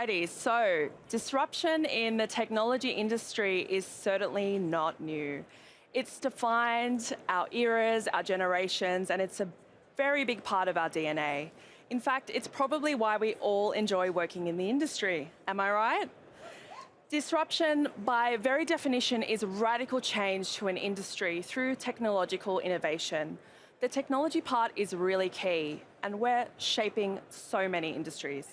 Alrighty, so disruption in the technology industry is certainly not new. It's defined our eras, our generations, and it's a very big part of our DNA. In fact, it's probably why we all enjoy working in the industry. Am I right? Disruption, by very definition, is radical change to an industry through technological innovation. The technology part is really key, and we're shaping so many industries.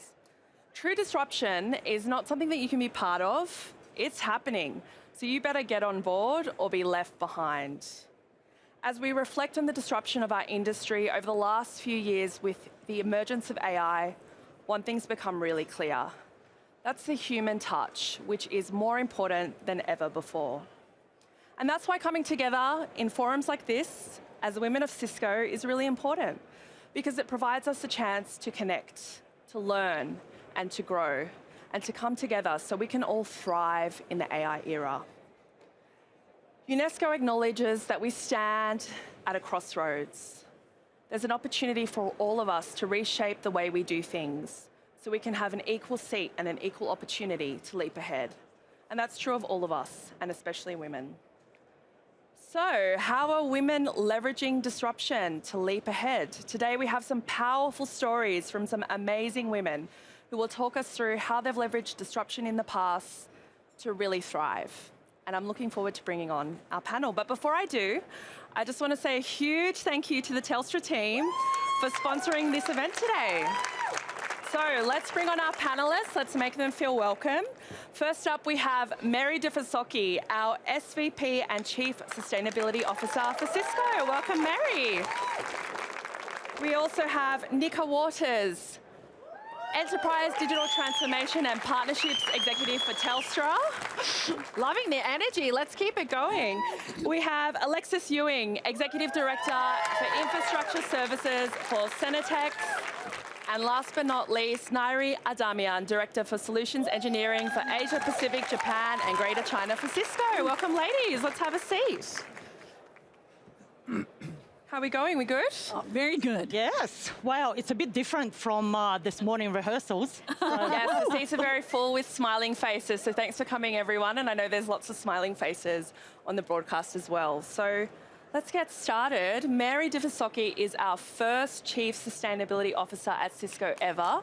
True disruption is not something that you can be part of, it's happening. So you better get on board or be left behind. As we reflect on the disruption of our industry over the last few years with the emergence of AI, one thing's become really clear. That's the human touch, which is more important than ever before. And that's why coming together in forums like this, as women of Cisco, is really important, because it provides us a chance to connect, to learn, and to grow, and to come together so we can all thrive in the AI era. UNESCO acknowledges that we stand at a crossroads. There's an opportunity for all of us to reshape the way we do things so we can have an equal seat and an equal opportunity to leap ahead. And that's true of all of us, and especially women. So, how are women leveraging disruption to leap ahead? Today we have some powerful stories from some amazing women who will talk us through how they've leveraged disruption in the past to really thrive. And I'm looking forward to bringing on our panel. But before I do, I just want to say a huge thank you to the Telstra team for sponsoring this event today. So let's bring on our panelists. Let's make them feel welcome. First up, we have Mary DeFasocchi, our SVP and Chief Sustainability Officer for Cisco. Welcome, Mary. We also have Nika Waters, Enterprise Digital Transformation and Partnerships Executive for Telstra. Loving the energy, let's keep it going. We have Alexis Ewing, Executive Director for Infrastructure Services for Senatex. And last but not least, Nairi Adamian, Director for Solutions Engineering for Asia Pacific, Japan and Greater China for Cisco. Welcome, ladies. Let's have a seat. How are we going? We good? Very good. Yes. Wow, it's a bit different from this morning rehearsals. Yes, the seats are very full with smiling faces. So thanks for coming, everyone. And I know there's lots of smiling faces on the broadcast as well. So let's get started. Mary DeFasocchi is our first Chief Sustainability Officer at Cisco ever,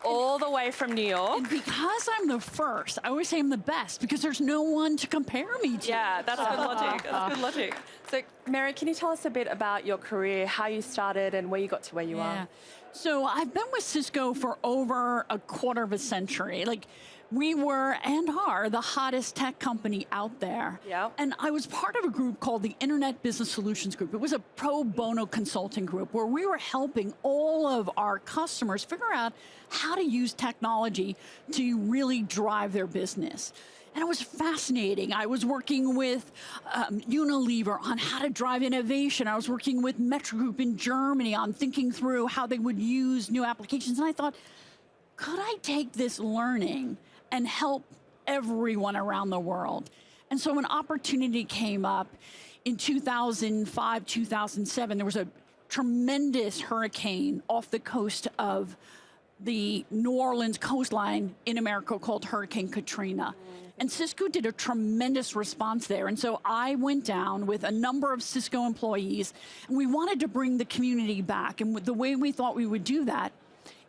all the way from New York. And because I'm the first, I always say I'm the best because there's no one to compare me to. Yeah, that's good logic. That's good logic. So, Mary, can you tell us a bit about your career, how you started and where you got to where you are? So I've been with Cisco for over a quarter of a century. We were and are the hottest tech company out there. Yeah. And I was part of a group called the Internet Business Solutions Group. It was a pro bono consulting group where we were helping all of our customers figure out how to use technology to really drive their business. And it was fascinating. I was working with Unilever on how to drive innovation. I was working with Metro Group in Germany on thinking through how they would use new applications. And I thought, could I take this learning and help everyone around the world? And so an opportunity came up in 2005, 2007. There was a tremendous hurricane off the coast of the New Orleans coastline in America called Hurricane Katrina. And Cisco did a tremendous response there. And so I went down with a number of Cisco employees, and we wanted to bring the community back. And the way we thought we would do that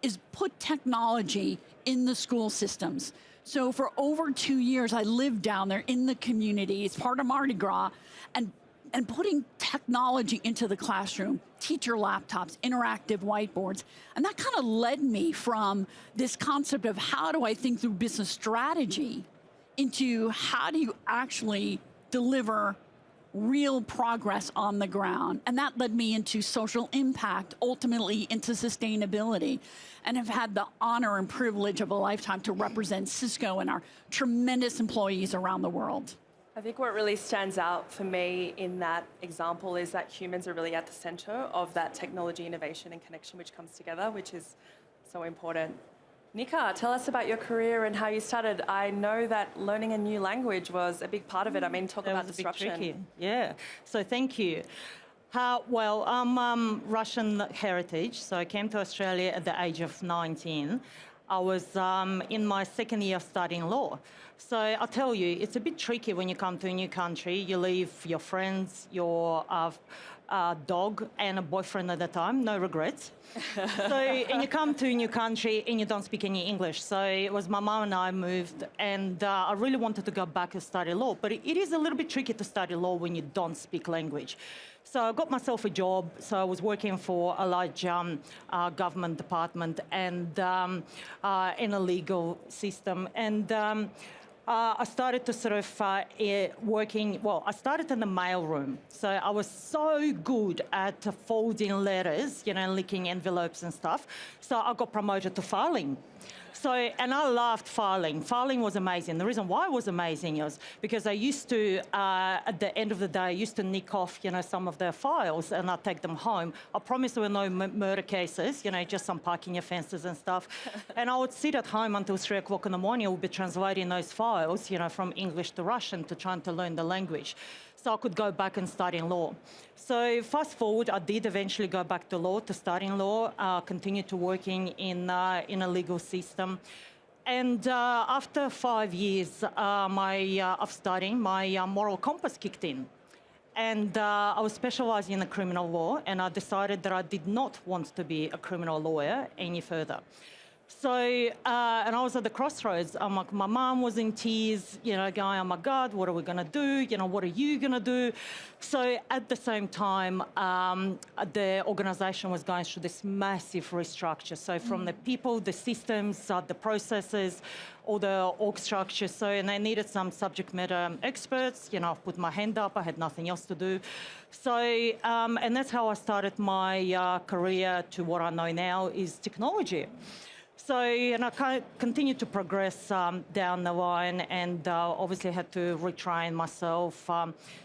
is put technology in the school systems. So for over 2 years, I lived down there in the community. It's part of Mardi Gras, and putting technology into the classroom, teacher laptops, interactive whiteboards. And that kind of led me from this concept of how do I think through business strategy into how do you actually deliver real progress on the ground. And that led me into social impact, ultimately into sustainability, and have had the honor and privilege of a lifetime to represent Cisco and our tremendous employees around the world. I think what really stands out for me in that example is that humans are really at the center of that technology innovation and connection which comes together, which is so important. Nika, tell us about your career and how you started. I know that learning a new language was a big part of it. I mean, talk about disruption. That was a bit tricky. Yeah, so thank you. Well, I'm Russian heritage, so I came to Australia at the age of 19. I was in my second year of studying law. So I'll tell you, it's a bit tricky when you come to a new country. You leave your friends, your dog, and a boyfriend at the time, no regrets. And you come to a new country and you don't speak any English. So it was my mom and I moved, and I really wanted to go back and study law. But it is a little bit tricky to study law when you don't speak language. So I got myself a job. So I was working for a large government department and in a legal system. And I started to sort of working, well, I started in the mailroom. So I was so good at folding letters, you know, licking envelopes and stuff. So I got promoted to filing. So, and I loved filing. Filing was amazing. The reason why it was amazing was because I used to, at the end of the day, I used to nick off, you know, some of their files and I'd take them home. I promise there were no murder cases, you know, just some parking offences and stuff. And I would sit at home until 3 o'clock in the morning. I would be translating those files, you know, from English to Russian to trying to learn the language. So I could go back and study law. So fast forward, I did eventually go back to law, to studying law, continued to working in a legal system. And after 5 years of studying, my moral compass kicked in. And I was specialising in the criminal law, and I decided that I did not want to be a criminal lawyer any further. So, and I was at the crossroads. I'm like, my mom was in tears, you know, going, oh my God, what are we going to do? You know, what are you going to do? So at the same time, the organisation was going through this massive restructure. So from the people, the systems, the processes, all the org structure. So, and they needed some subject matter experts. You know, I put my hand up. I had nothing else to do. So, and that's how I started my career to what I know now is technology. So, and I continued to progress down the line and obviously had to retrain myself.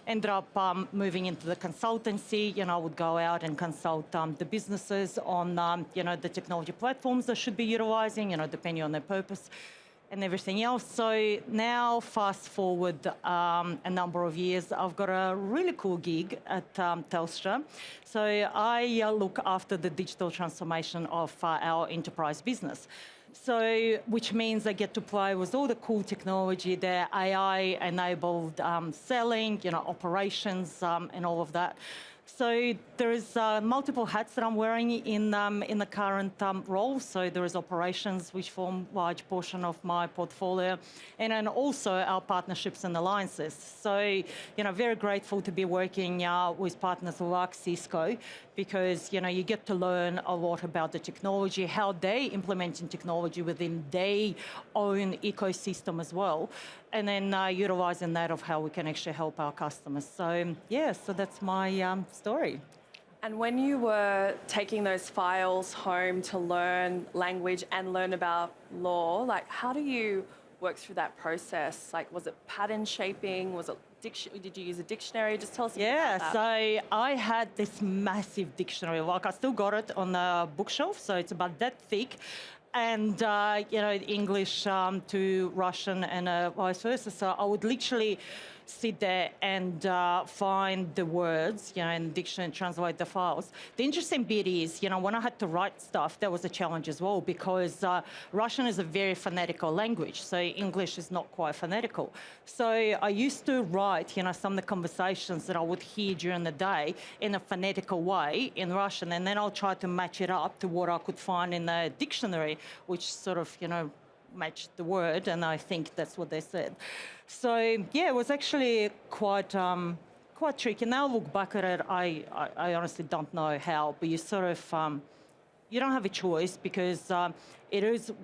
Ended up moving into the consultancy. You know, I would go out and consult the businesses on, you know, the technology platforms they should be utilising, you know, depending on their purpose and everything else. So now, fast forward a number of years, I've got a really cool gig at Telstra. So I look after the digital transformation of our enterprise business. So, which means I get to play with all the cool technology, the AI-enabled selling, you know, operations, and all of that. So there is multiple hats that I'm wearing in the current role. So there is operations, which form a large portion of my portfolio, and then also our partnerships and alliances. So, you know, very grateful to be working with partners like Cisco, because, you know, you get to learn a lot about the technology, how they implementing technology within their own ecosystem as well, and then utilising that of how we can actually help our customers. So, yeah, so that's my story. And when you were taking those files home to learn language and learn about law, like, how do you work through that process? Like, was it pattern shaping? Was it did you use a dictionary? Just tell us a bit about that. So I had this massive dictionary. Like, I still got it on the bookshelf, so it's about that thick. And, you know, English to Russian and vice versa. So I would literally sit there and find the words, you know, in the dictionary and translate the files. The interesting bit is, you know, when I had to write stuff, that was a challenge as well, because Russian is a very phonetical language, so English is not quite phonetical. So I used to write, you know, some of the conversations that I would hear during the day in a phonetical way in Russian, and then I'll try to match it up to what I could find in the dictionary, which sort of, you know, matched the word, and I think that's what they said. So yeah, it was actually quite tricky. Now I look back at it, I honestly don't know how, but you sort of you don't have a choice, because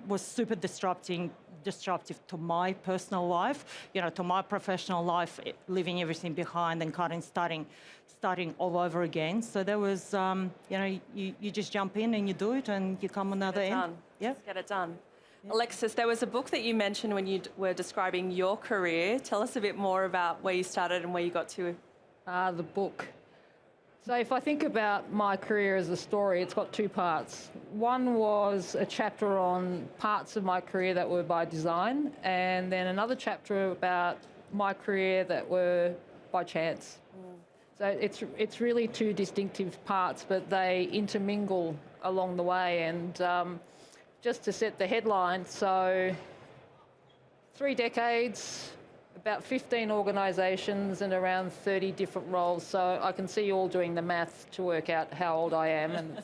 was super disruptive to my personal life, you know, to my professional life, leaving everything behind and starting all over again. So there was, you know, you just jump in and you do it and you come another end. Yeah. Just get it done. Yeah. Alexis, there was a book that you mentioned when you were describing your career. Tell us a bit more about where you started and where you got to. The book. So if I think about my career as a story, it's got two parts. One was a chapter on parts of my career that were by design, and then another chapter about my career that were by chance. So it's really two distinctive parts, but they intermingle along the way. And just to set the headline, so 3 decades, about 15 organisations and around 30 different roles. So I can see you all doing the math to work out how old I am. And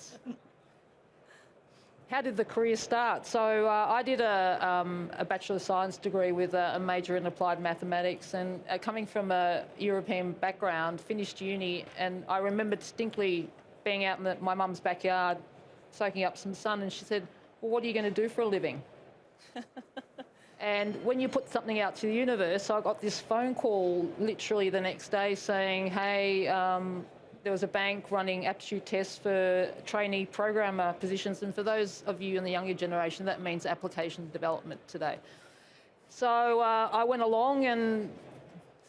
how did the career start? So I did a Bachelor of Science degree with a major in applied mathematics, and coming from a European background, finished uni, and I remember distinctly being out in my mum's backyard soaking up some sun, and she said, well, what are you going to do for a living? And when you put something out to the universe, I got this phone call literally the next day saying, hey, there was a bank running aptitude tests for trainee programmer positions. And for those of you in the younger generation, that means application development today. So I went along, and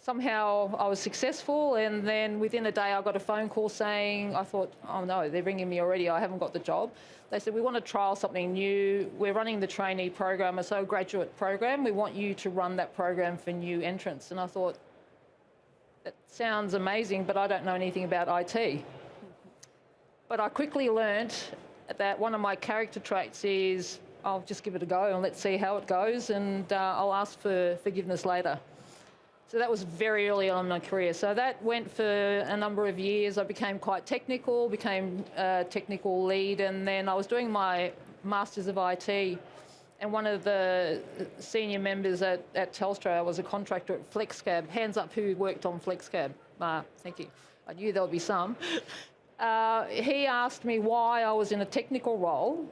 somehow I was successful. And then within a day, I got a phone call saying, I thought, oh no, they're ringing me already. I haven't got the job. They said, we want to trial something new. We're running the trainee program, so a graduate program. We want you to run that program for new entrants. And I thought, that sounds amazing, but I don't know anything about IT. But I quickly learnt that one of my character traits is, I'll just give it a go and let's see how it goes, and I'll ask for forgiveness later. So that was very early on in my career. So that went for a number of years. I became quite technical, became a technical lead, and then I was doing my Masters of IT, and one of the senior members at Telstra was a contractor at FlexCab. Hands up who worked on FlexCab. Thank you. I knew there would be some. He asked me why I was in a technical role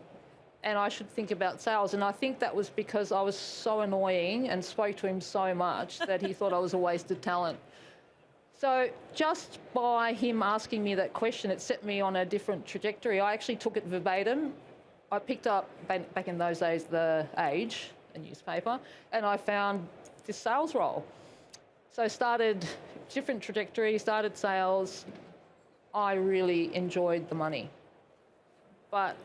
and I should think about sales. And I think that was because I was so annoying and spoke to him so much that he thought I was a wasted talent. So just by him asking me that question, it set me on a different trajectory. I actually took it verbatim. I picked up, back in those days, The Age, a newspaper, and I found this sales role. So started different trajectory, started sales. I really enjoyed the money. But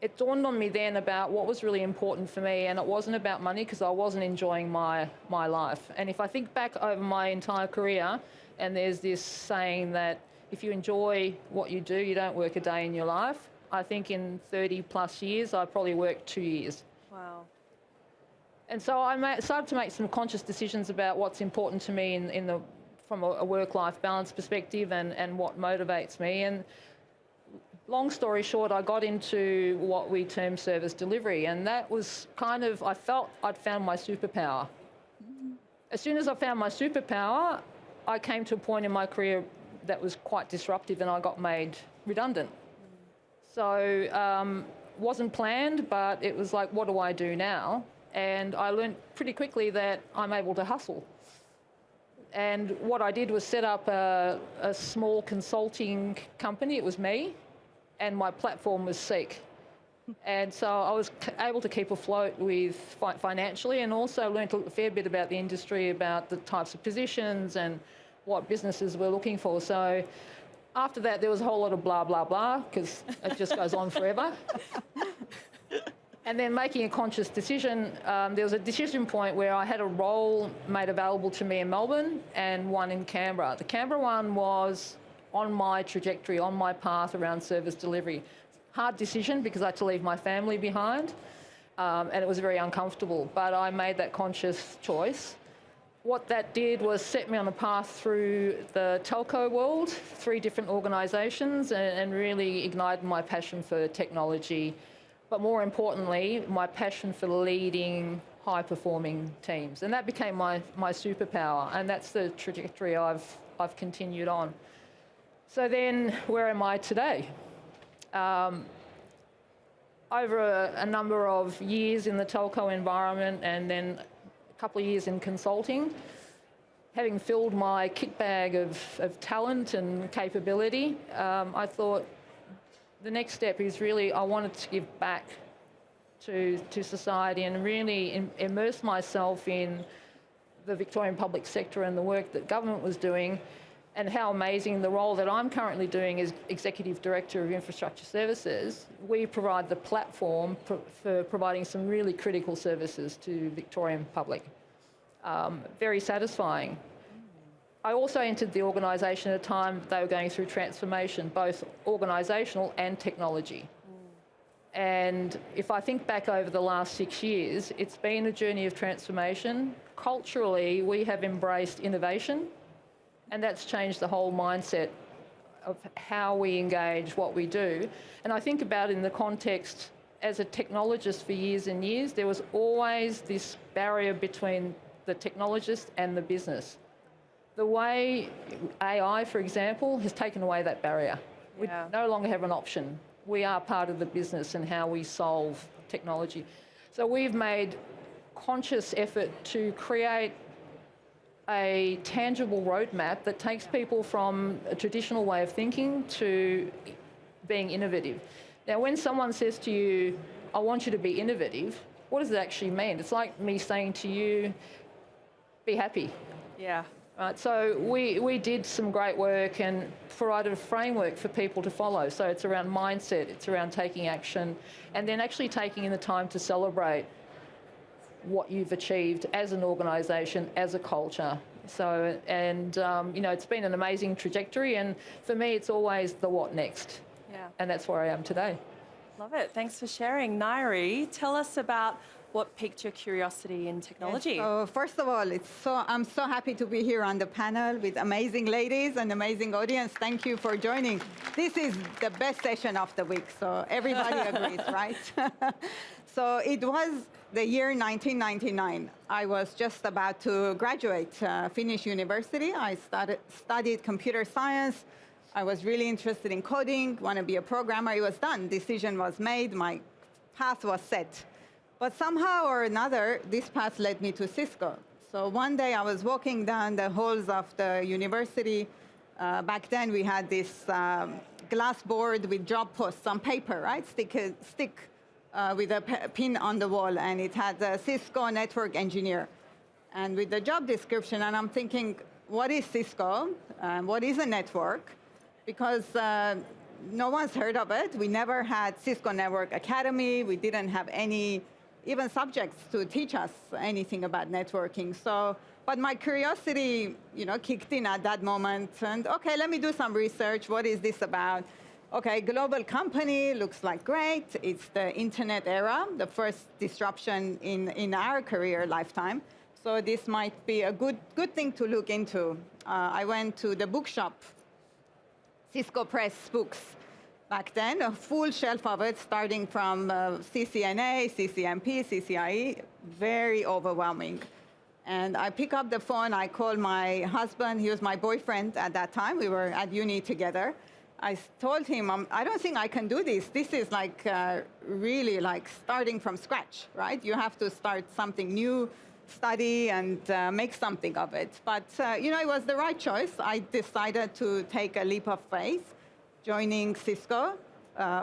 it dawned on me then about what was really important for me, and it wasn't about money because I wasn't enjoying my life. And if I think back over my entire career, and there's this saying that if you enjoy what you do, you don't work a day in your life. I think in 30 plus years, I probably worked 2 years. Wow. And so I started to make some conscious decisions about what's important to me from a work-life balance perspective and what motivates me. And long story short, I got into what we term service delivery, and that was kind of, I felt I'd found my superpower. As soon as I found my superpower, I came to a point in my career that was quite disruptive and I got made redundant. So wasn't planned, but it was like, what do I do now? And I learned pretty quickly that I'm able to hustle. And what I did was set up a small consulting company. It was me, and my platform was Seek. And so I was able to keep afloat with financially, and also learned a fair bit about the industry, about the types of positions and what businesses were looking for. So after that, there was a whole lot of blah, blah, blah, because it just goes on forever. And then making a conscious decision, there was a decision point where I had a role made available to me in Melbourne and one in Canberra. The Canberra one was on my trajectory, on my path around service delivery. Hard decision because I had to leave my family behind, and it was very uncomfortable, but I made that conscious choice. What that did was set me on a path through the telco world, 3 different organisations, and really ignited my passion for technology, but more importantly, my passion for leading high-performing teams. And that became my superpower, and that's the trajectory I've continued on. So then, where am I today? Over a number of years in the telco environment and then a couple of years in consulting, having filled my kit bag of talent and capability, I thought the next step is really I wanted to give back to society and really immerse myself in the Victorian public sector and the work that government was doing, and how amazing the role that I'm currently doing as Executive Director of Infrastructure Services. We provide the platform for providing some really critical services to Victorian public. Very satisfying. I also entered the organisation at a time they were going through transformation, both organisational and technology. And if I think back over the last 6 years, it's been a journey of transformation. Culturally, we have embraced innovation, and that's changed the whole mindset of how we engage, what we do. And I think about in the context, as a technologist for years and years, there was always this barrier between the technologist and the business. The way AI, for example, has taken away that barrier. Yeah. We no longer have an option. We are part of the business and how we solve technology. So we've made conscious effort to create a tangible roadmap that takes people from a traditional way of thinking to being innovative. Now, when someone says to you, I want you to be innovative, what does it actually mean? It's like me saying to you, be happy. Yeah. Right, so we did some great work and provided a framework for people to follow. So it's around mindset, it's around taking action, and then actually taking in the time to celebrate what you've achieved as an organisation, as a culture. So, and it's been an amazing trajectory, and for me, it's always the what next. Yeah. And that's where I am today. Love it. Thanks for sharing. Nairi, tell us about what piqued your curiosity in technology. Yes, so first of all, I'm so happy to be here on the panel with amazing ladies and amazing audience. Thank you for joining. This is the best session of the week, so everybody agrees, right? So it was the year 1999. I was just about to graduate, finish university. I studied computer science. I was really interested in coding, want to be a programmer. It was done. Decision was made. My path was set. But somehow or another, this path led me to Cisco. So one day I was walking down the halls of the university. Back then we had this glass board with job posts on paper, right? Stick with a pin on the wall, and it had a Cisco network engineer. And with the job description, and I'm thinking, what is Cisco? What is a network? Because no one's heard of it. We never had Cisco Network Academy. We didn't have any even subjects to teach us anything about networking. So, but my curiosity, kicked in at that moment. And okay, let me do some research. What is this about? Okay, global company, looks like great. It's the internet era, the first disruption in our career lifetime. So this might be a good thing to look into. I went to the bookshop, Cisco Press books. Back then, a full shelf of it, starting from CCNA, CCNP, CCIE, very overwhelming. And I pick up the phone, I call my husband, he was my boyfriend at that time, we were at uni together. I told him, I don't think I can do this. This is really like starting from scratch, right? You have to start something new, study and make something of it. But, it was the right choice. I decided to take a leap of faith, joining Cisco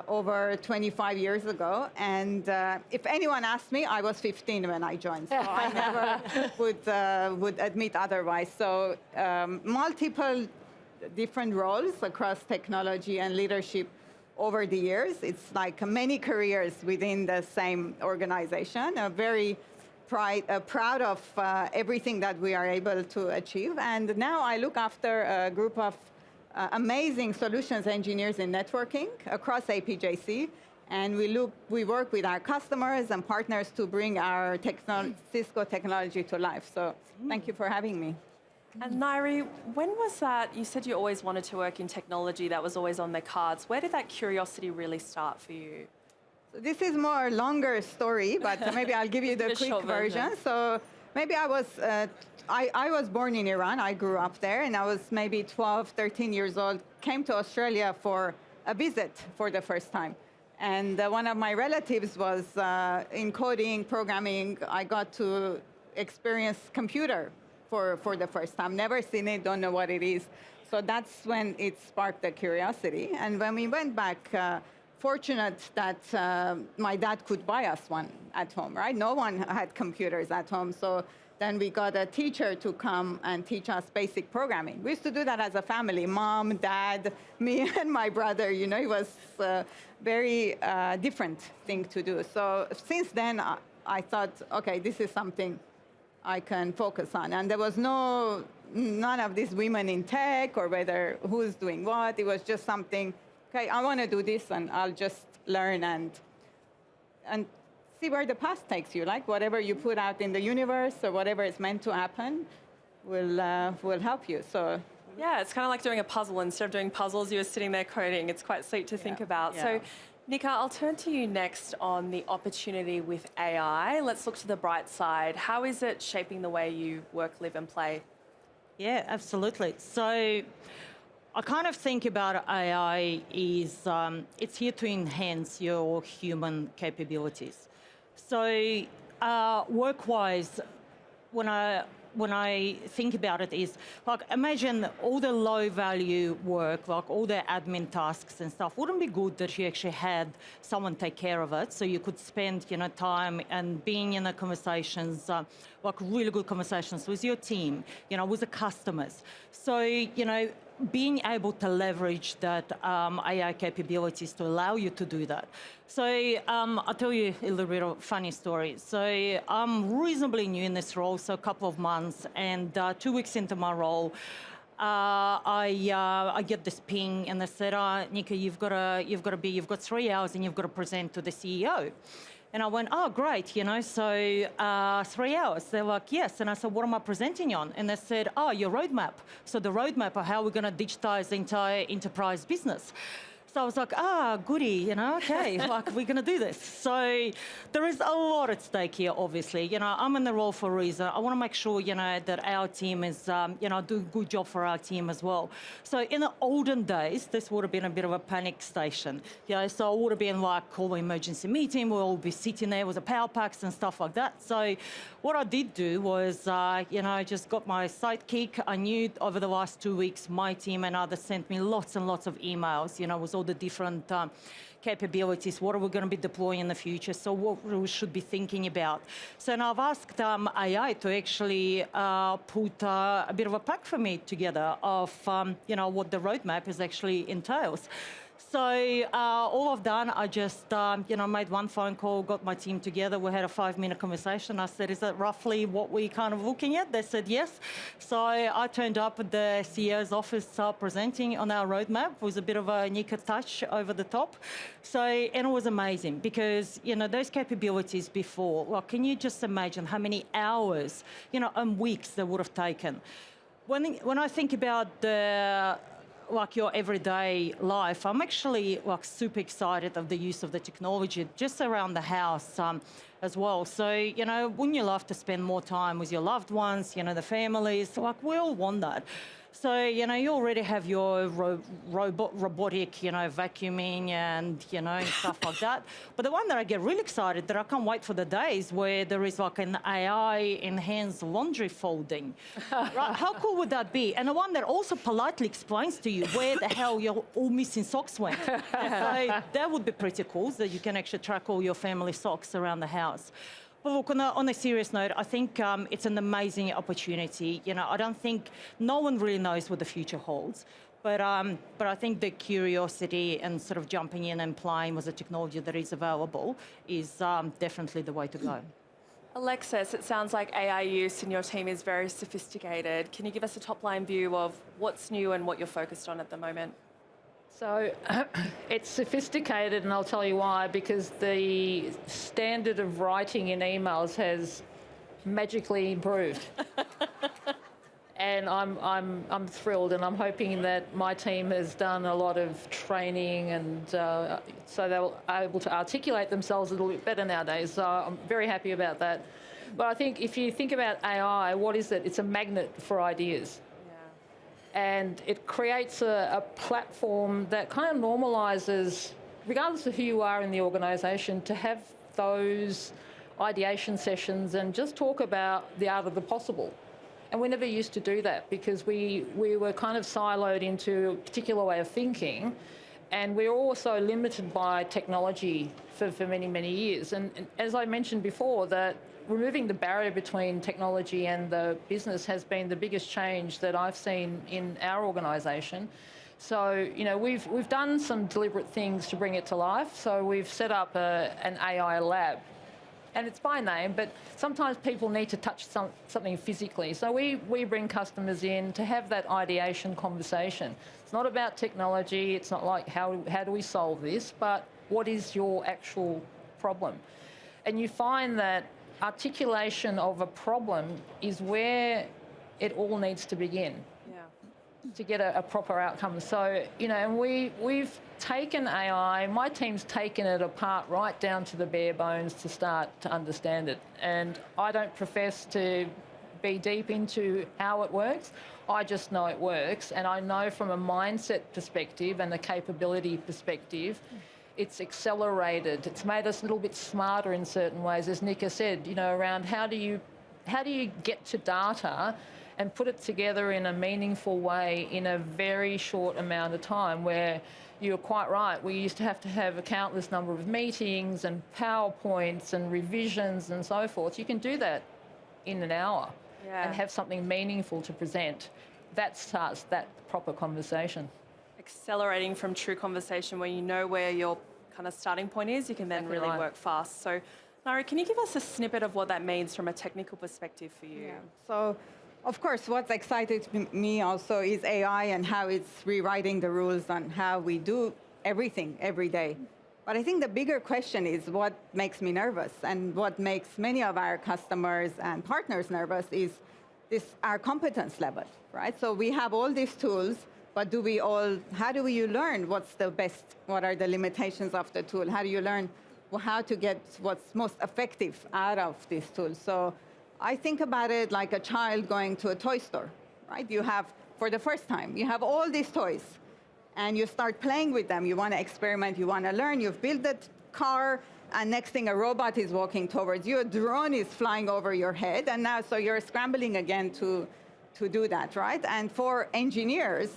over 25 years ago. And if anyone asked me, I was 15 when I joined, so I never would admit otherwise. So multiple different roles across technology and leadership over the years. It's like many careers within the same organization. Very proud of everything that we are able to achieve. And now I look after a group of amazing solutions engineers in networking across APJC. And we work with our customers and partners to bring our Cisco technology to life. So thank you for having me. And Nairi, when was that? You said you always wanted to work in technology. That was always on the cards. Where did that curiosity really start for you? So this is more longer story, but maybe I'll give you the quick version. So maybe I was born in Iran. I grew up there, and I was maybe 12, 13 years old, came to Australia for a visit for the first time. And one of my relatives was in coding, programming. I got to experience computer for the first time. Never seen it, don't know what it is. So that's when it sparked the curiosity. And when we went back, fortunate that my dad could buy us one at home, right? No one had computers at home. So then we got a teacher to come and teach us basic programming. We used to do that as a family, mom, dad, me, and my brother. It was a very different thing to do. So since then, I thought, okay, this is something I can focus on. And there was none of these women in tech or whether who's doing what. It was just something, okay, I want to do this and I'll just learn and and see where the path takes you. Like whatever you put out in the universe or whatever is meant to happen will help you. So Yeah, it's kind of like doing a puzzle. Instead of doing puzzles, you were sitting there coding. It's quite sweet to think about. Yeah. So, Nika, I'll turn to you next on the opportunity with AI. Let's look to the bright side. How is it shaping the way you work, live, and play? Yeah, absolutely. So I kind of think about AI is it's here to enhance your human capabilities. So work-wise, when I think about it is like imagine all the low value work, like all the admin tasks and stuff. Wouldn't it be good that you actually had someone take care of it so you could spend time and being in the conversations, like really good conversations with your team, with the customers. So being able to leverage that AI capabilities to allow you to do that. So I'll tell you a little bit of a funny story. So I'm reasonably new in this role, so a couple of months, and 2 weeks into my role, I get this ping, and they said, Nika, you've got 3 hours, and you've got to present to the CEO. And I went, oh, great, so 3 hours. They're like, yes. And I said, what am I presenting on? And they said, oh, your roadmap. So the roadmap of how we're going to digitize the entire enterprise business. So I was like, goody, okay, like we're going to do this. So there is a lot at stake here, obviously. I'm in the role for a reason. I want to make sure, that our team is, do a good job for our team as well. So in the olden days, this would have been a bit of a panic station. So it would have been like, call an emergency meeting. We'll all be sitting there with the power packs and stuff like that. So what I did do was, just got my sidekick. I knew over the last 2 weeks, my team and others sent me lots and lots of emails, with all the different capabilities, what are we going to be deploying in the future, so what we should be thinking about. So now I've asked AI to actually put a bit of a pack for me together of, what the roadmap is actually entails. So all I've done, I just, made one phone call, got my team together. We had a 5-minute conversation. I said, is that roughly what we're kind of looking at? They said, yes. So I turned up at the CEO's office presenting on our roadmap with a bit of a Nika touch over the top. So, and it was amazing because, those capabilities before, well, can you just imagine how many hours, and weeks they would have taken? When I think about your everyday life, I'm actually super excited of the use of the technology just around the house as well. So, wouldn't you love to spend more time with your loved ones, the families? We all want that. So, you already have your robotic, vacuuming and, stuff like that. But the one that I get really excited, that I can't wait for the days where there is an AI-enhanced laundry folding. Right? How cool would that be? And the one that also politely explains to you where the hell your all missing socks went. So that would be pretty cool, so that you can actually track all your family socks around the house. But look, on a serious note, I think it's an amazing opportunity. I don't think no one really knows what the future holds. But I think the curiosity and sort of jumping in and playing with the technology that is available is definitely the way to go. Alexis, it sounds like AI use in your team is very sophisticated. Can you give us a top-line view of what's new and what you're focused on at the moment? So it's sophisticated, and I'll tell you why, because the standard of writing in emails has magically improved. And I'm thrilled, and I'm hoping that my team has done a lot of training, and so they're able to articulate themselves a little bit better nowadays. So I'm very happy about that. But I think if you think about AI, what is it? It's a magnet for ideas. And it creates a platform that kind of normalises, regardless of who you are in the organisation, to have those ideation sessions and just talk about the art of the possible. And we never used to do that because we were kind of siloed into a particular way of thinking, and we were also limited by technology for many, many years. And as I mentioned before, that removing the barrier between technology and the business has been the biggest change that I've seen in our organisation. So, we've done some deliberate things to bring it to life. So we've set up an AI lab, and it's by name, but sometimes people need to touch something physically. So we bring customers in to have that ideation conversation. It's not about technology. It's not like how do we solve this, but what is your actual problem. And you find that articulation of a problem is where it all needs to begin to get a proper outcome. So, and we've taken AI, my team's taken it apart right down to the bare bones to start to understand it. And I don't profess to be deep into how it works. I just know it works. And I know from a mindset perspective and a capability perspective, it's accelerated. It's made us a little bit smarter in certain ways, as Nika said, around how do you get to data and put it together in a meaningful way in a very short amount of time, where you're quite right. We used to have a countless number of meetings and PowerPoints and revisions and so forth. You can do that in an hour and have something meaningful to present. That starts that proper conversation. Accelerating from true conversation where you know where your kind of starting point is, you can then really work fast. So, Larry, can you give us a snippet of what that means from a technical perspective for you? Yeah. So, of course, what's excited me also is AI and how it's rewriting the rules on how we do everything every day. But I think the bigger question is what makes me nervous, and what makes many of our customers and partners nervous is our competence level, right? So we have all these tools, but how do you learn what are the limitations of the tool? How do you learn how to get what's most effective out of these tools? So I think about it like a child going to a toy store, right? For the first time, you have all these toys, and you start playing with them. You want to experiment, you want to learn. You've built the car, and next thing, a robot is walking towards you. A drone is flying over your head, and now so you're scrambling again to do that, right? And for engineers,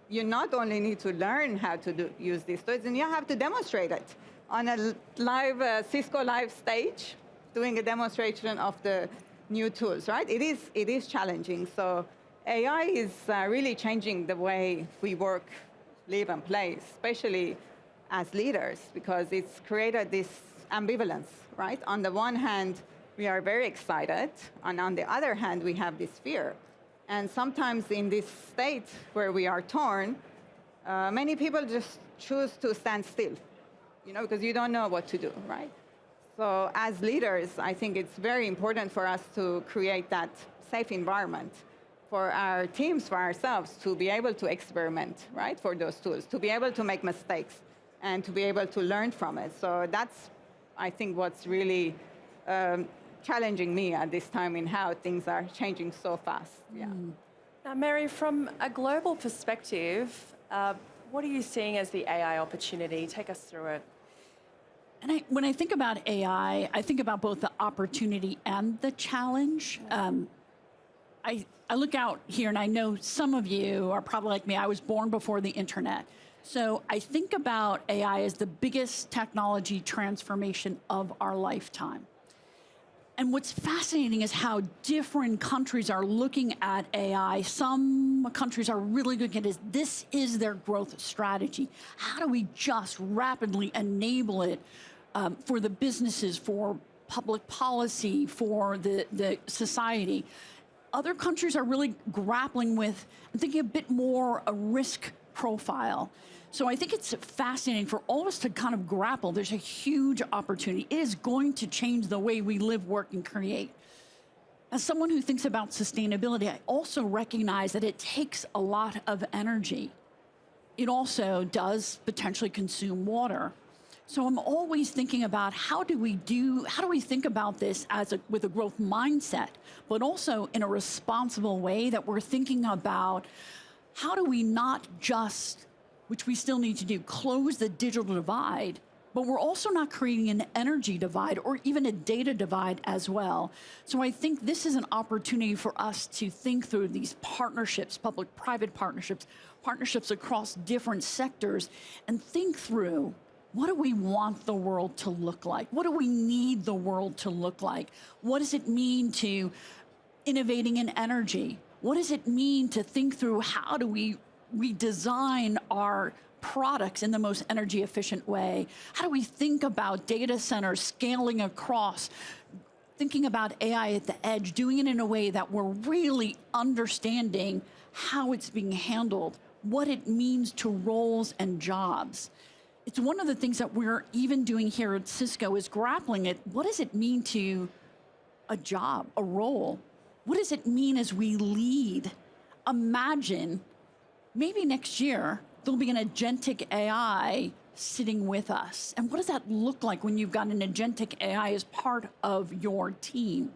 you not only need to learn how to use these tools, and you have to demonstrate it on a live Cisco live stage, doing a demonstration of the new tools, right? It is challenging. So AI is really changing the way we work, live, and play, especially as leaders, because it's created this ambivalence, right? On the one hand, we are very excited, and on the other hand, we have this fear. And sometimes in this state where we are torn, many people just choose to stand still, because you don't know what to do, right? So as leaders, I think it's very important for us to create that safe environment for our teams, for ourselves, to be able to experiment, right, for those tools, to be able to make mistakes and to be able to learn from it. So that's, I think, what's really challenging me at this time in how things are changing so fast. Yeah. Now, Mary, from a global perspective, what are you seeing as the AI opportunity? Take us through it. And when I think about AI, I think about both the opportunity and the challenge. I look out here, and I know some of you are probably like me. I was born before the internet. So I think about AI as the biggest technology transformation of our lifetime. And what's fascinating is how different countries are looking at AI. Some countries are really looking at it. This is their growth strategy. How do we just rapidly enable it for the businesses, for public policy, for the society? Other countries are really grappling with and thinking a bit more a risk profile. So I think it's fascinating for all of us to kind of grapple. There's a huge opportunity. It is going to change the way we live, work, and create. As someone who thinks about sustainability, I also recognize that it takes a lot of energy. It also does potentially consume water. So I'm always thinking about how do we think about this with a growth mindset, but also in a responsible way that we're thinking about how do we not just, which we still need to do, close the digital divide, but we're also not creating an energy divide or even a data divide as well. So I think this is an opportunity for us to think through these partnerships, public-private partnerships, partnerships across different sectors, and think through, what do we want the world to look like? What do we need the world to look like? What does it mean to innovating in energy? What does it mean to think through how do we design our products in the most energy efficient way? How do we think about data centers scaling across, thinking about AI at the edge, doing it in a way that we're really understanding how it's being handled, what it means to roles and jobs? it's one of the things that we're even doing here at Cisco is grappling it. What does it mean to a job, a role? What does it mean as we lead? Imagine maybe next year there'll be an agentic AI sitting with us. And what does that look like when you've got an agentic AI as part of your team?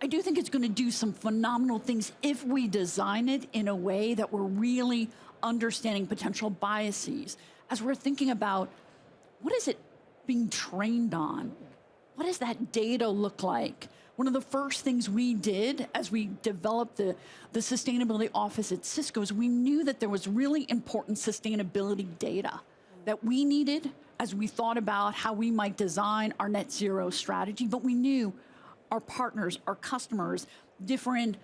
I do think it's going to do some phenomenal things if we design it in a way that we're really understanding potential biases. As we're thinking about what is it being trained on? What does that data look like? One of the first things we did as we developed the sustainability office at Cisco is we knew that there was really important sustainability data that we needed as we thought about how we might design our net zero strategy, but we knew our partners, our customers, different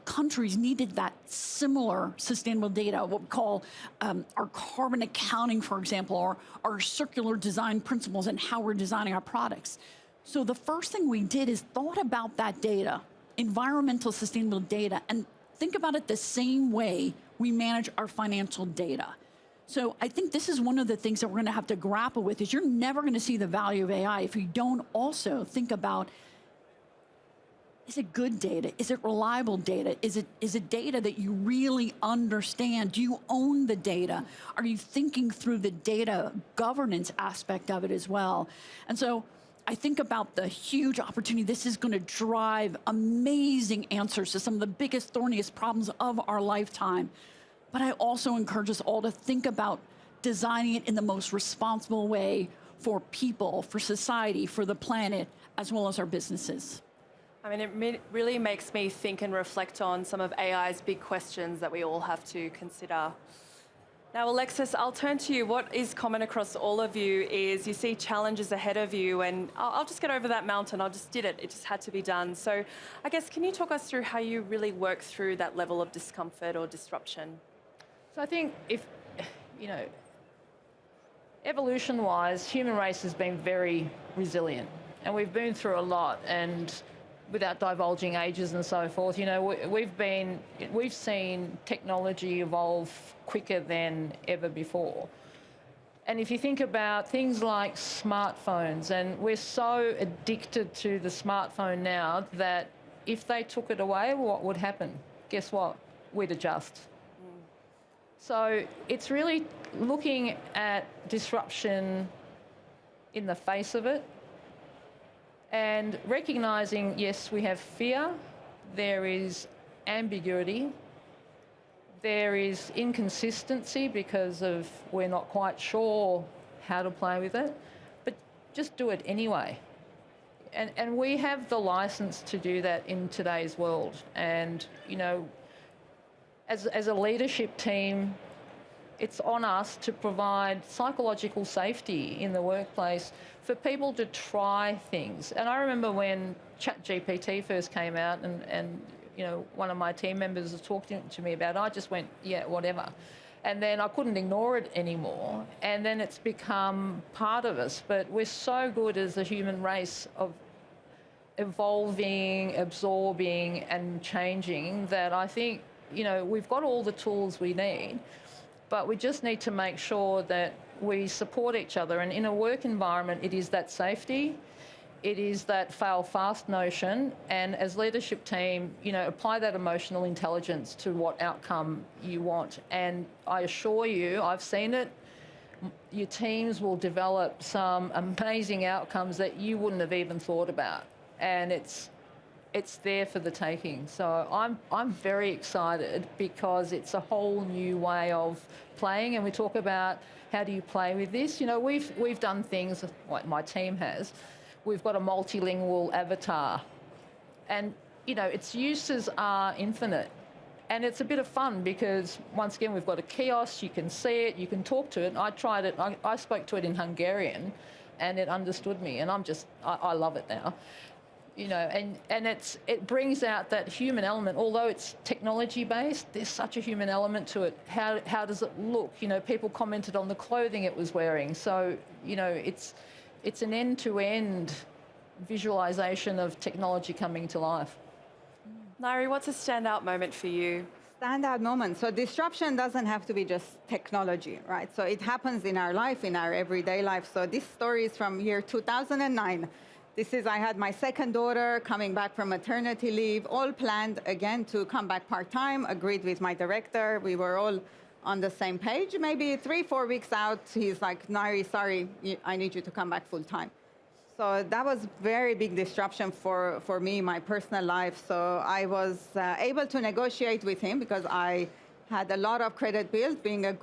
countries needed that similar sustainable data, what we call our carbon accounting, for example, or our circular design principles and how we're designing our products. So the first thing we did is thought about that data, environmental sustainable data, and think about it the same way we manage our financial data. So I think this is one of the things that we're going to have to grapple with is you're never going to see the value of AI if you don't also think about, is it good data? Is it reliable data? Is it data that you really understand? Do you own the data? Are you thinking through the data governance aspect of it as well? And so I think about the huge opportunity. This is going to drive amazing answers to some of the biggest, thorniest problems of our lifetime. But I also encourage us all to think about designing it in the most responsible way for people, for society, for the planet, as well as our businesses. I mean, it really makes me think and reflect on some of AI's big questions that we all have to consider. Now, Alexis, I'll turn to you. What is common across all of you is you see challenges ahead of you, and I'll just get over that mountain. I just did it. It just had to be done. So I guess, can you talk us through how you really work through that level of discomfort or disruption? So I think evolution-wise, human race has been very resilient, and we've been through a lot, and without divulging ages and so forth, we've seen technology evolve quicker than ever before. And if you think about things like smartphones, and we're so addicted to the smartphone now that if they took it away, what would happen? Guess what? We'd adjust. So it's really looking at disruption in the face of it and recognising, yes, we have fear, there is ambiguity, there is inconsistency because of we're not quite sure how to play with it, but just do it anyway. And we have the licence to do that in today's world. And, as a leadership team, it's on us to provide psychological safety in the workplace for people to try things. And I remember when ChatGPT first came out and one of my team members was talking to me about it, I just went, yeah, whatever. And then I couldn't ignore it anymore. And then it's become part of us. But we're so good as a human race of evolving, absorbing and changing that I think, we've got all the tools we need, but we just need to make sure that we support each other. And in a work environment, it is that safety, it is that fail fast notion, and as leadership team, apply that emotional intelligence to what outcome you want. And I assure you, I've seen it, your teams will develop some amazing outcomes that you wouldn't have even thought about. And it's there for the taking. So I'm very excited because it's a whole new way of playing, and we talk about how do you play with this. We've done things, like my team has. We've got a multilingual avatar, and its uses are infinite. And it's a bit of fun because, once again, we've got a kiosk, you can see it, you can talk to it. I tried it, I spoke to it in Hungarian, and it understood me, and I love it now. And it brings out that human element. Although it's technology-based, there's such a human element to it. How does it look? People commented on the clothing it was wearing. So, it's an end-to-end visualization of technology coming to life. Nairi, what's a standout moment for you? Standout moment. So disruption doesn't have to be just technology, right? So it happens in our life, in our everyday life. So this story is from year 2009. I had my second daughter coming back from maternity leave, all planned again to come back part-time, agreed with my director. We were all on the same page. Maybe 3-4 weeks out, he's like, Nairi, sorry, I need you to come back full-time. So that was very big disruption for me, my personal life. So I was able to negotiate with him because I had a lot of credit built, being a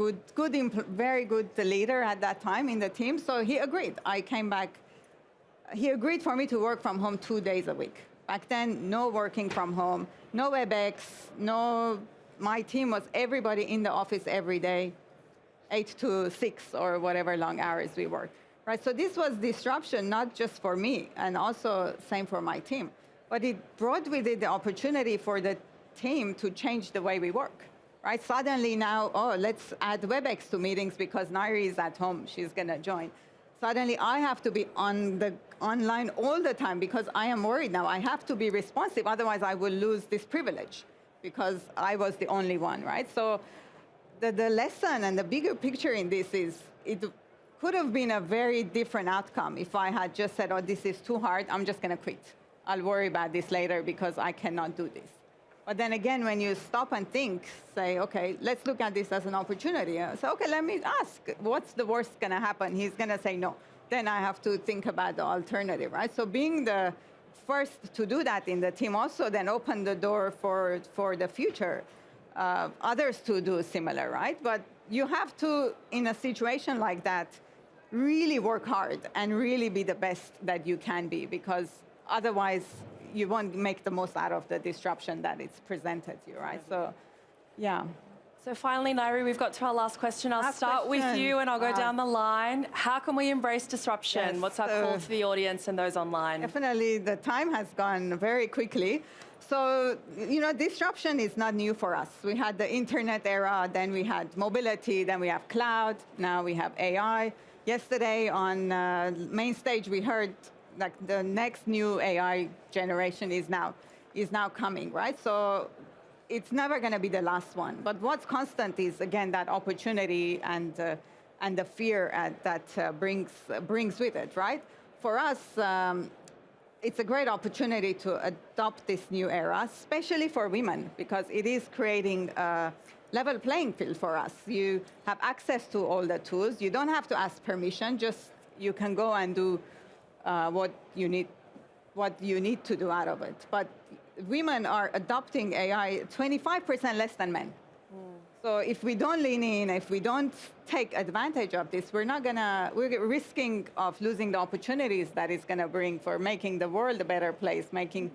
very good leader at that time in the team. So he agreed. I came back. He agreed for me to work from home 2 days a week. Back then, no working from home, no WebEx, my team was everybody in the office every day, 8 to 6 or whatever long hours we worked. Right, so this was disruption, not just for me, and also same for my team. But it brought with it the opportunity for the team to change the way we work. Right, suddenly now, let's add WebEx to meetings because Nairi is at home, she's gonna join. Suddenly I have to be online all the time because I am worried now. I have to be responsive, otherwise I will lose this privilege because I was the only one, right? So the lesson and the bigger picture in this is, it could have been a very different outcome if I had just said, this is too hard, I'm just going to quit. I'll worry about this later because I cannot do this. But then again, when you stop and think, say, okay, let's look at this as an opportunity. So, okay, let me ask, what's the worst going to happen? He's going to say no. Then I have to think about the alternative, right? So being the first to do that in the team also then opened the door for the future, others to do similar, right? But you have to, in a situation like that, really work hard and really be the best that you can be, because otherwise you won't make the most out of the disruption that it's presented to you, right? So, yeah. So finally, Nairi, we've got to our last question. I'll start with you and I'll go down the line. How can we embrace disruption? Yes, What's our call to the audience and those online? Definitely, the time has gone very quickly. So, disruption is not new for us. We had the internet era, then we had mobility, then we have cloud, now we have AI. Yesterday on main stage, we heard like the next new AI generation is now coming, right? So it's never going to be the last one. But what's constant is, again, that opportunity and the fear that brings with it, right? For us, it's a great opportunity to adopt this new era, especially for women, because it is creating a level playing field for us. You have access to all the tools. You don't have to ask permission. Just you can go and do what you need to do out of it. But women are adopting AI 25% less than men. So if we don't lean in, if we don't take advantage of this, we're risking of losing the opportunities that it's going to bring for making the world a better place, making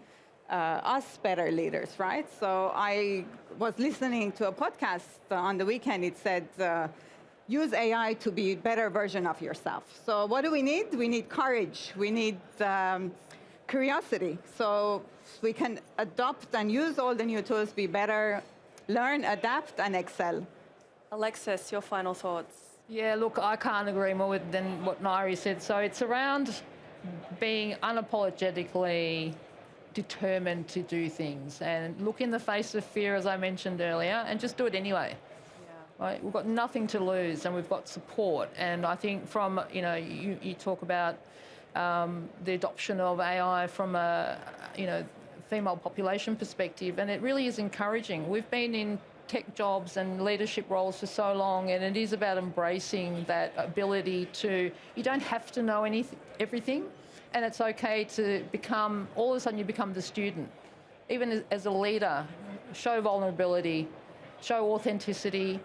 us better leaders, right? So I was listening to a podcast on the weekend. It said, use AI to be a better version of yourself. So what do we need? We need courage. We need curiosity. So we can adopt and use all the new tools, be better, learn, adapt, and excel. Alexis, your final thoughts. Yeah, look, I can't agree more than what Nairi said. So it's around being unapologetically determined to do things and look in the face of fear, as I mentioned earlier, and just do it anyway. Yeah. Right? We've got nothing to lose, and we've got support. And I think from, you talk about the adoption of AI from a, female population perspective, and it really is encouraging. We've been in tech jobs and leadership roles for so long, and it is about embracing that ability to, you don't have to know everything, and it's okay to become, all of a sudden you become the student. Even as a leader, show vulnerability, show authenticity,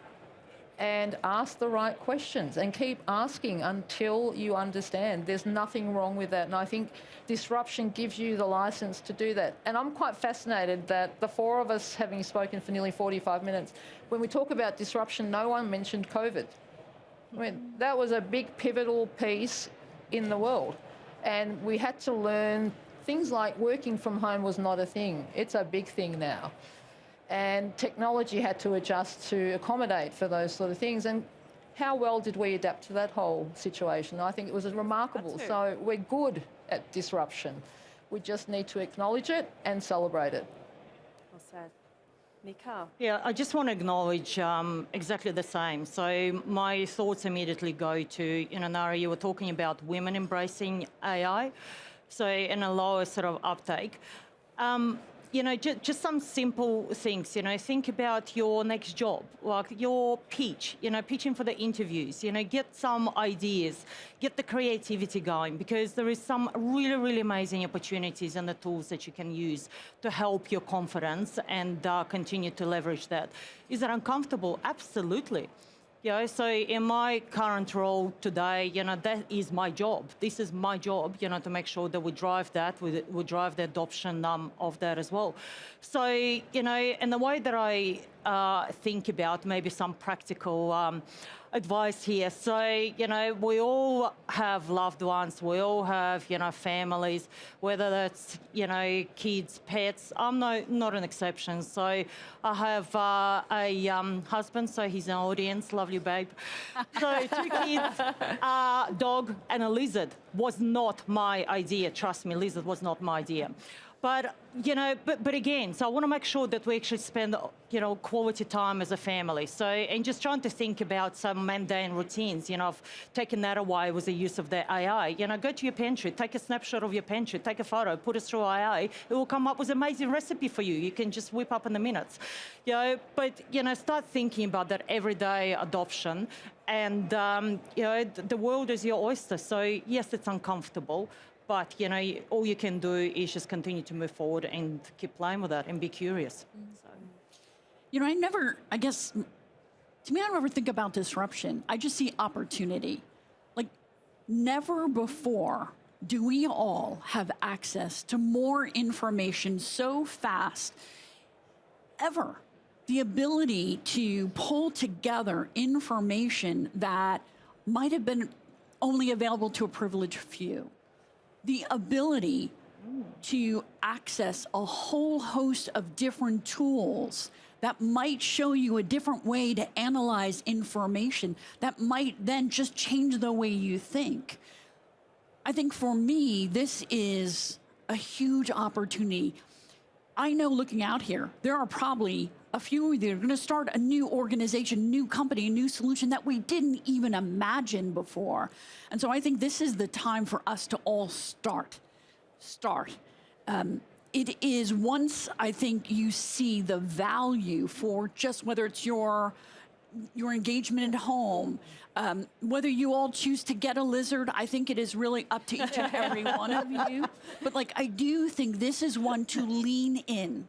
and ask the right questions and keep asking until you understand. There's nothing wrong with that. And I think disruption gives you the license to do that. And I'm quite fascinated that the four of us, having spoken for nearly 45 minutes, when we talk about disruption, no one mentioned COVID. I mean, that was a big pivotal piece in the world. And we had to learn things like working from home was not a thing. It's a big thing now. And technology had to adjust to accommodate for those sort of things. And how well did we adapt to that whole situation? I think it was remarkable. So we're good at disruption. We just need to acknowledge it and celebrate it. Well said. Nika. Yeah, I just want to acknowledge exactly the same. So my thoughts immediately go to, Nara, you were talking about women embracing AI, so in a lower sort of uptake. Just some simple things, think about your next job, like your pitch, pitching for the interviews, get some ideas, get the creativity going, because there is some really, really amazing opportunities and the tools that you can use to help your confidence and continue to leverage that. Is it uncomfortable? Absolutely. So in my current role today, that is my job. This is my job, to make sure that we drive that, we drive the adoption of that as well. So, and the way that I think about maybe some practical advice here. So, we all have loved ones, we all have, families, whether that's, kids, pets. I'm not an exception. So I have a husband, so he's an audience, lovely babe. So 2 kids, a dog and a lizard was not my idea. Trust me, lizard was not my idea. But, but again, so I want to make sure that we actually spend, quality time as a family. So, and just trying to think about some mundane routines, of taking that away with the use of the AI. Go to your pantry, take a snapshot of your pantry, take a photo, put it through AI. It will come up with an amazing recipe for you. You can just whip up in the minutes. But, start thinking about that everyday adoption. And, the world is your oyster. So, yes, it's uncomfortable. But, all you can do is just continue to move forward and keep playing with that and be curious. So. I never think about disruption. I just see opportunity. Like, never before do we all have access to more information so fast, ever. The ability to pull together information that might have been only available to a privileged few. The ability to access a whole host of different tools that might show you a different way to analyze information that might then just change the way you think. I think for me, this is a huge opportunity. I know looking out here, there are probably a few of you that are going to start a new organization, new company, a new solution that we didn't even imagine before. And so I think this is the time for us to all start. It is once I think you see the value for just whether it's your engagement at home, whether you all choose to get a lizard, I think it is really up to each and every one of you. But I do think this is one to lean in.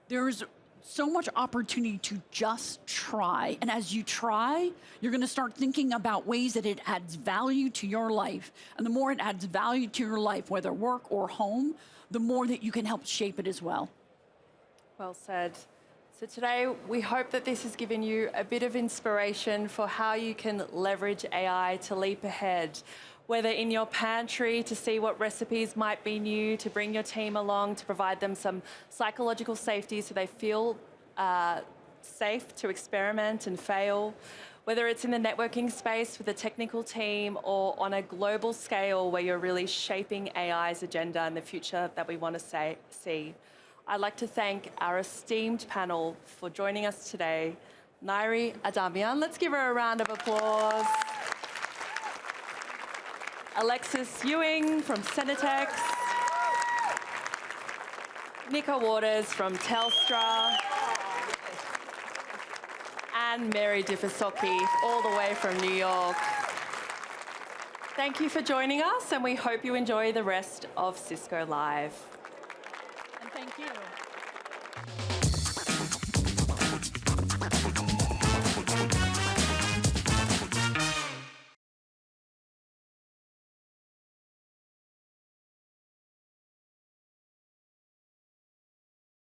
There's so much opportunity to just try. And as you try, you're going to start thinking about ways that it adds value to your life. And the more it adds value to your life, whether work or home, the more that you can help shape it as well. Well said. So today, we hope that this has given you a bit of inspiration for how you can leverage AI to leap ahead, whether in your pantry to see what recipes might be new, to bring your team along, to provide them some psychological safety so they feel safe to experiment and fail, whether it's in the networking space with a technical team or on a global scale where you're really shaping AI's agenda and the future that we want to see. I'd like to thank our esteemed panel for joining us today. Nairi Adamian, let's give her a round of applause. Alexis Ewing from Senatex. Nika Waters from Telstra. And Mary Difasocki, all the way from New York. Thank you for joining us, and we hope you enjoy the rest of Cisco Live. And thank you.